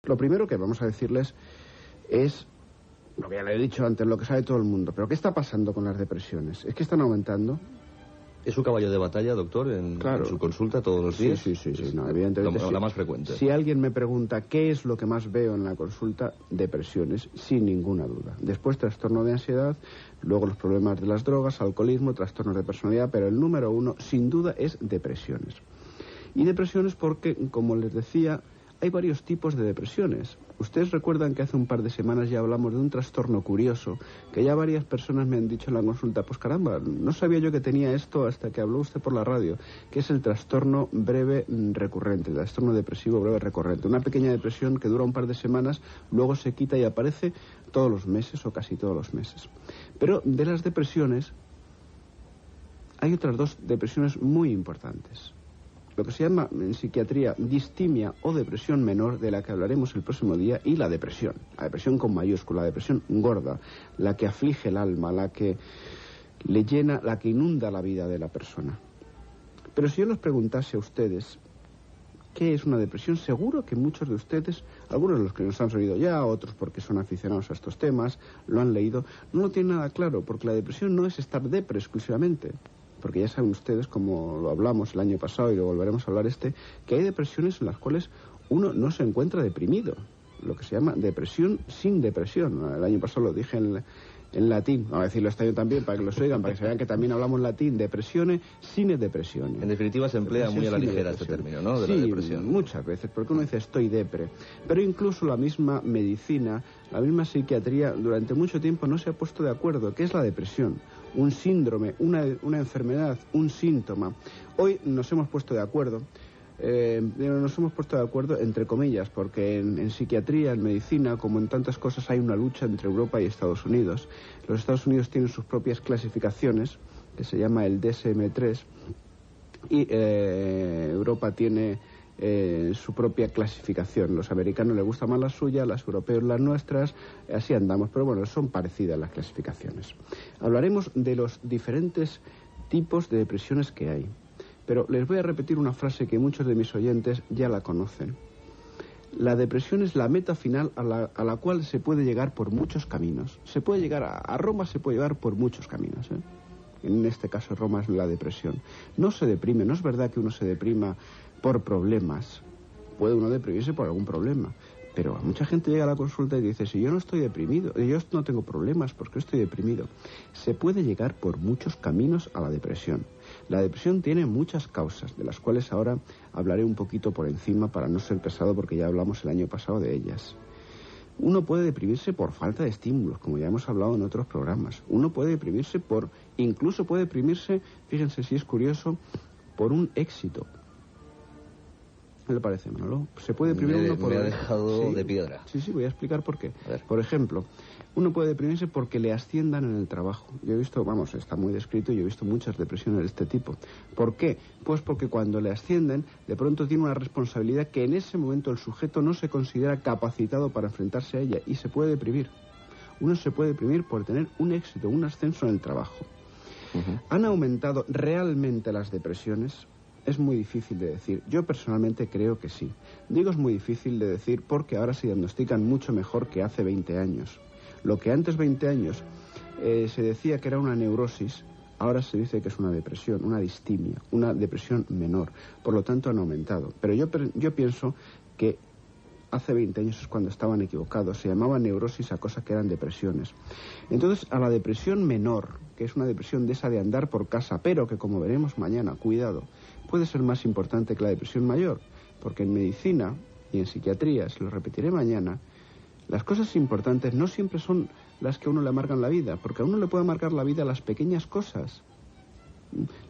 Lo primero que vamos a decirles es, lo que ya le he dicho antes, lo que sabe todo el mundo, pero ¿qué está pasando con las depresiones? ¿Es que están aumentando? ¿Es su caballo de batalla, doctor, en su consulta todos los días? Sí, no, evidentemente la más frecuente. Si alguien me pregunta qué es lo que más veo en la consulta, depresiones, sin ninguna duda. Después trastorno de ansiedad, luego los problemas de las drogas, alcoholismo, trastornos de personalidad, pero el número uno, sin duda, es depresiones. Y depresiones porque, como les decía, hay varios tipos de depresiones. Ustedes recuerdan que hace un par de semanas ya hablamos de un trastorno curioso, que ya varias personas me han dicho en la consulta, pues caramba, no sabía yo que tenía esto hasta que habló usted por la radio, que es el trastorno breve recurrente, el trastorno depresivo breve recurrente. Una pequeña depresión que dura un par de semanas, luego se quita y aparece todos los meses o casi todos los meses. Pero de las depresiones, hay otras dos depresiones muy importantes. Lo que se llama en psiquiatría distimia o depresión menor, de la que hablaremos el próximo día, y la depresión con mayúscula, la depresión gorda, la que aflige el alma, la que le llena, la que inunda la vida de la persona. Pero si yo les preguntase a ustedes qué es una depresión, seguro que muchos de ustedes, algunos de los que nos han oído ya, otros porque son aficionados a estos temas, lo han leído, no lo tienen nada claro, porque la depresión no es estar depre exclusivamente. Porque ya saben ustedes, como lo hablamos el año pasado y lo volveremos a hablar que hay depresiones en las cuales uno no se encuentra deprimido. Lo que se llama depresión sin depresión. El año pasado lo dije en latín. Vamos a decirlo este año también para que lo oigan, para que se vean que también hablamos latín. Depresione sine depresione. En definitiva se emplea muy a la ligera este término, ¿no? De la depresión. Muchas veces, porque uno dice estoy depre. Pero incluso la misma medicina, la misma psiquiatría, durante mucho tiempo no se ha puesto de acuerdo. ¿Qué es la depresión? Un síndrome, una enfermedad, un síntoma. Hoy nos hemos puesto de acuerdo, entre comillas, porque en psiquiatría, en medicina, como en tantas cosas, hay una lucha entre Europa y Estados Unidos. Los Estados Unidos tienen sus propias clasificaciones, que se llama el DSM-3, y Europa tiene su propia clasificación. Los americanos les gusta más la suya, los europeos las nuestras, así andamos, pero bueno, son parecidas las clasificaciones. Hablaremos de los diferentes tipos de depresiones que hay, pero les voy a repetir una frase que muchos de mis oyentes ya la conocen. La depresión es la meta final a la cual se puede llegar por muchos caminos. Se puede llegar a Roma, se puede llegar por muchos caminos, En este caso Roma es la depresión. No se deprime, no es verdad que uno se deprima por problemas. Puede uno deprimirse por algún problema, pero mucha gente llega a la consulta y dice, si yo no estoy deprimido, yo no tengo problemas, ¿por qué estoy deprimido? Se puede llegar por muchos caminos a la depresión. La depresión tiene muchas causas, de las cuales ahora hablaré un poquito por encima para no ser pesado, porque ya hablamos el año pasado de ellas. Uno puede deprimirse por falta de estímulos, como ya hemos hablado en otros programas. Uno puede deprimirse incluso puede deprimirse, fíjense si es curioso, por un éxito. ¿Qué le parece, Manolo? Se puede deprimir uno por... Me ha dejado de piedra. Sí, voy a explicar por qué. Por ejemplo, uno puede deprimirse porque le asciendan en el trabajo. Yo he visto, está muy descrito, y yo he visto muchas depresiones de este tipo. ¿Por qué? Pues porque cuando le ascienden, de pronto tiene una responsabilidad que en ese momento el sujeto no se considera capacitado para enfrentarse a ella, y se puede deprimir. Uno se puede deprimir por tener un éxito, un ascenso en el trabajo. ¿Han aumentado realmente las depresiones? Es muy difícil de decir. Yo personalmente creo que sí. Digo es muy difícil de decir porque ahora se diagnostican mucho mejor que hace 20 años. Lo que antes 20 años se decía que era una neurosis, ahora se dice que es una depresión, una distimia, una depresión menor. Por lo tanto han aumentado. Pero yo pienso que hace 20 años es cuando estaban equivocados. Se llamaba neurosis a cosas que eran depresiones. Entonces, a la depresión menor, que es una depresión de esa de andar por casa, pero que, como veremos mañana, cuidado, puede ser más importante que la depresión mayor, porque en medicina y en psiquiatría, se lo repetiré mañana, las cosas importantes no siempre son las que a uno le amargan la vida, porque a uno le puede amargar la vida las pequeñas cosas,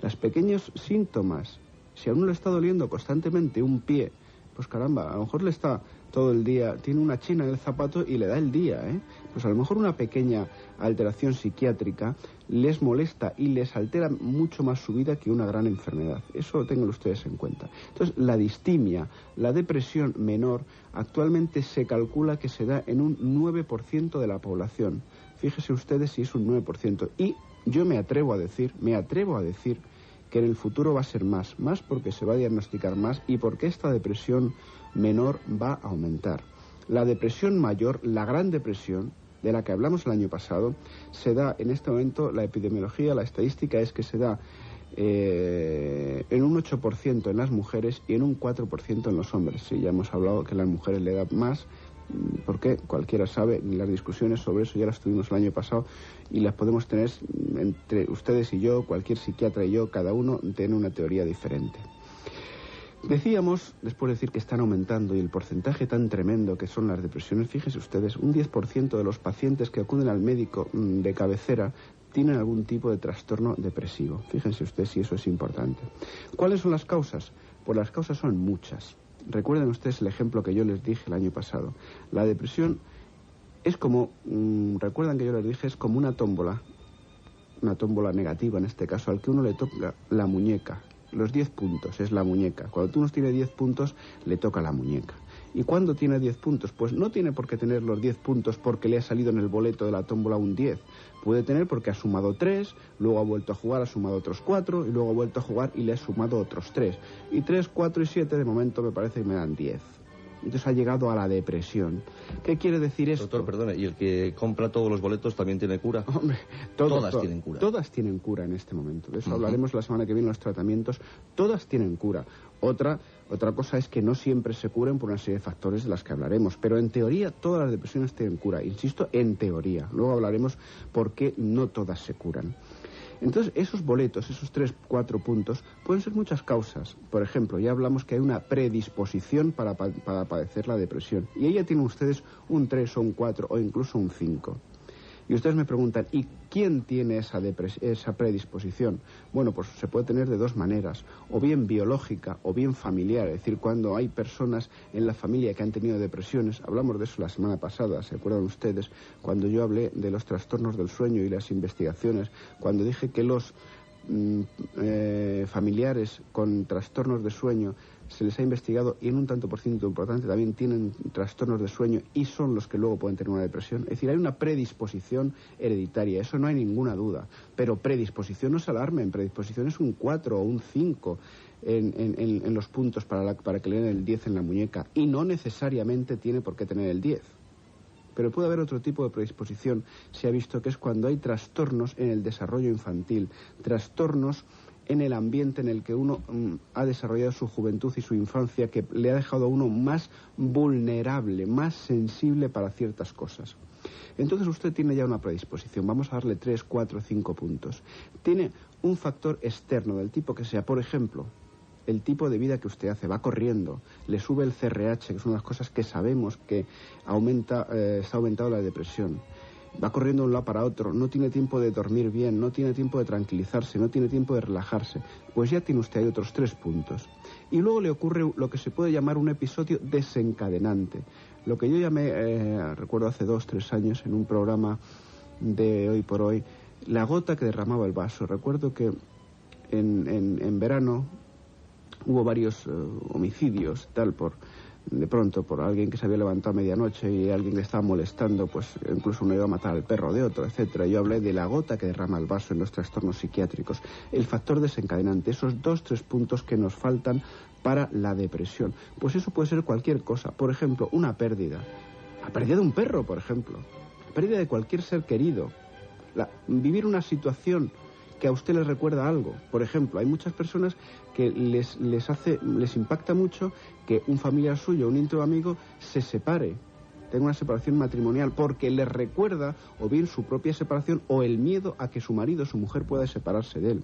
los pequeños síntomas. Si a uno le está doliendo constantemente un pie, pues caramba, a lo mejor le está todo el día, tiene una china en el zapato y le da el día, Pues a lo mejor una pequeña alteración psiquiátrica les molesta y les altera mucho más su vida que una gran enfermedad. Eso tengan ustedes en cuenta. Entonces, la distimia, la depresión menor, actualmente se calcula que se da en un 9% de la población. Fíjese ustedes si es un 9%. Y yo me atrevo a decir que en el futuro va a ser más porque se va a diagnosticar más y porque esta depresión menor va a aumentar. La depresión mayor, la Gran Depresión, de la que hablamos el año pasado, se da en este momento, la epidemiología, la estadística es que se da en un 8% en las mujeres y en un 4% en los hombres. Sí, ya hemos hablado que a las mujeres le da más, porque cualquiera sabe, las discusiones sobre eso ya las tuvimos el año pasado y las podemos tener entre ustedes y yo, cualquier psiquiatra y yo, cada uno tiene una teoría diferente. Decíamos, después de decir que están aumentando y el porcentaje tan tremendo que son las depresiones, fíjense ustedes, un 10% de los pacientes que acuden al médico de cabecera tienen algún tipo de trastorno depresivo. Fíjense ustedes si eso es importante. ¿Cuáles son las causas? Pues las causas son muchas. Recuerden ustedes el ejemplo que yo les dije el año pasado. La depresión es como, recuerdan que yo les dije, es como una tómbola negativa en este caso, al que uno le toca la muñeca. Los 10 puntos es la muñeca. Cuando uno tiene 10 puntos, le toca la muñeca. ¿Y cuándo tiene 10 puntos? Pues no tiene por qué tener los 10 puntos porque le ha salido en el boleto de la tómbola un 10. Puede tener porque ha sumado 3, luego ha vuelto a jugar, ha sumado otros 4, y luego ha vuelto a jugar y le ha sumado otros 3. Y 3, 4 y 7 de momento me parece que me dan 10. Entonces ha llegado a la depresión. ¿Qué quiere decir esto? Doctor, perdone, ¿y el que compra todos los boletos también tiene cura? Hombre, todas tienen cura. Todas tienen cura en este momento. De eso hablaremos la semana que viene en los tratamientos. Todas tienen cura. Otra cosa es que no siempre se curen por una serie de factores de las que hablaremos. Pero en teoría todas las depresiones tienen cura. Insisto, en teoría. Luego hablaremos por qué no todas se curan. Entonces, esos boletos, esos 3, 4 puntos, pueden ser muchas causas. Por ejemplo, ya hablamos que hay una predisposición para padecer la depresión. Y ahí ya tienen ustedes un 3 o un 4 o incluso un 5. Y ustedes me preguntan, ¿y quién tiene esa predisposición? Bueno, pues se puede tener de dos maneras, o bien biológica o bien familiar. Es decir, cuando hay personas en la familia que han tenido depresiones, hablamos de eso la semana pasada, ¿se acuerdan ustedes? Cuando yo hablé de los trastornos del sueño y las investigaciones, cuando dije que los familiares con trastornos de sueño se les ha investigado y en un tanto por ciento importante también tienen trastornos de sueño y son los que luego pueden tener una depresión. Es decir, hay una predisposición hereditaria, eso no hay ninguna duda. Pero predisposición no se alarmen, predisposición es un 4 o un 5 en los puntos para que le den el 10 en la muñeca y no necesariamente tiene por qué tener el 10. Pero puede haber otro tipo de predisposición, se ha visto que es cuando hay trastornos en el desarrollo infantil, trastornos en el ambiente en el que uno ha desarrollado su juventud y su infancia, que le ha dejado a uno más vulnerable, más sensible para ciertas cosas. Entonces usted tiene ya una predisposición, vamos a darle 3, 4, 5 puntos. Tiene un factor externo del tipo que sea, por ejemplo, el tipo de vida que usted hace, va corriendo, le sube el CRH, que es una de las cosas que sabemos que está aumentando la depresión. Va corriendo de un lado para otro, no tiene tiempo de dormir bien, no tiene tiempo de tranquilizarse, no tiene tiempo de relajarse. Pues ya tiene usted ahí otros 3 puntos. Y luego le ocurre lo que se puede llamar un episodio desencadenante. Lo que yo llamé, recuerdo hace 2, 3 años, en un programa de Hoy por Hoy, la gota que derramaba el vaso. Recuerdo que en verano hubo varios homicidios, de pronto por alguien que se había levantado a medianoche y alguien que estaba molestando, pues incluso uno iba a matar al perro de otro, etcétera. Yo hablé de la gota que derrama el vaso en los trastornos psiquiátricos, el factor desencadenante, esos 2, 3 puntos que nos faltan para la depresión. Pues eso puede ser cualquier cosa, por ejemplo, una pérdida, la pérdida de un perro, por ejemplo, la pérdida de cualquier ser querido, vivir una situación que a usted le recuerda algo. Por ejemplo, hay muchas personas que les impacta mucho que un familiar suyo, un íntimo amigo, se separe, tenga una separación matrimonial, porque les recuerda o bien su propia separación o el miedo a que su marido o su mujer pueda separarse de él.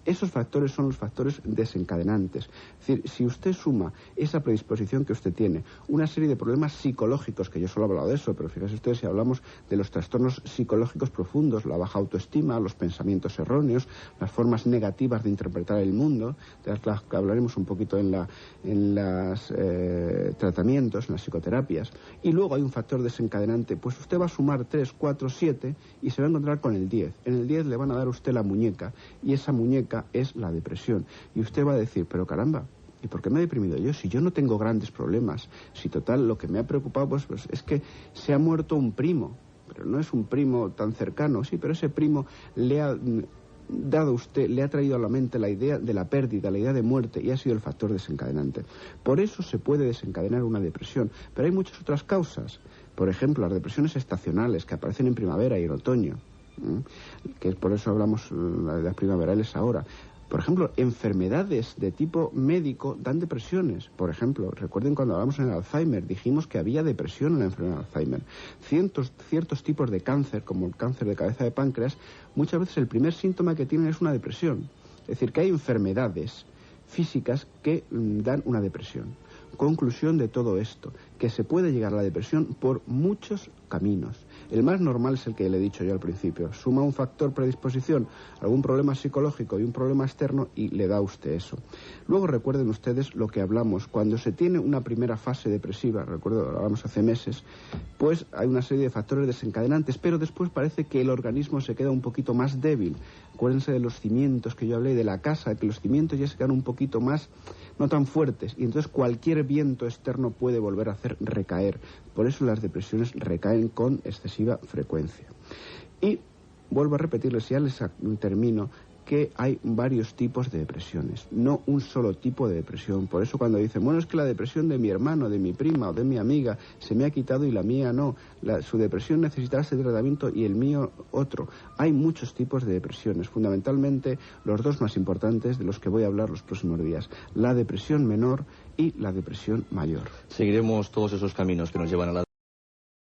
Esos factores son los factores desencadenantes. Es decir, si usted suma esa predisposición que usted tiene, una serie de problemas psicológicos, que yo solo he hablado de eso, pero fíjense ustedes si hablamos de los trastornos psicológicos profundos, la baja autoestima, los pensamientos erróneos, las formas negativas de interpretar el mundo, de las que hablaremos un poquito en los tratamientos, en las psicoterapias, y luego hay un factor desencadenante, pues usted va a sumar 3, 4, 7 y se va a encontrar con el 10. En el 10 le van a dar a usted la muñeca, y esa muñeca es la depresión. Y usted va a decir, pero caramba, ¿y por qué me he deprimido yo? Si yo no tengo grandes problemas, si total lo que me ha preocupado pues es que se ha muerto un primo, pero no es un primo tan cercano, sí, pero ese primo le ha dado usted, le ha traído a la mente la idea de la pérdida, la idea de muerte, y ha sido el factor desencadenante. Por eso se puede desencadenar una depresión, pero hay muchas otras causas. Por ejemplo, las depresiones estacionales que aparecen en primavera y en otoño, que por eso hablamos de las primaverales ahora. Por ejemplo, enfermedades de tipo médico dan depresiones. Por ejemplo, recuerden cuando hablamos en el Alzheimer, dijimos que había depresión en la enfermedad de Alzheimer. Ciertos tipos de cáncer, como el cáncer de cabeza de páncreas, muchas veces el primer síntoma que tienen es una depresión. Es decir, que hay enfermedades físicas que dan una depresión. Conclusión de todo esto, que se puede llegar a la depresión por muchos caminos. El más normal es el que le he dicho yo al principio. Suma un factor predisposición, algún problema psicológico y un problema externo y le da a usted eso. Luego recuerden ustedes lo que hablamos. Cuando se tiene una primera fase depresiva, recuerdo, lo hablamos hace meses, pues hay una serie de factores desencadenantes, pero después parece que el organismo se queda un poquito más débil. Acuérdense de los cimientos que yo hablé, de la casa, que los cimientos ya se quedan un poquito más, no tan fuertes, y entonces cualquier viento externo puede volver a hacer recaer. Por eso las depresiones recaen con excesiva frecuencia. Y vuelvo a repetirles, ya les termino, que hay varios tipos de depresiones, no un solo tipo de depresión. Por eso cuando dicen, bueno, es que la depresión de mi hermano, de mi prima o de mi amiga se me ha quitado y la mía no, su depresión necesitará este tratamiento y el mío otro. Hay muchos tipos de depresiones, fundamentalmente los dos más importantes de los que voy a hablar los próximos días, la depresión menor y la depresión mayor. Seguiremos todos esos caminos que nos llevan a la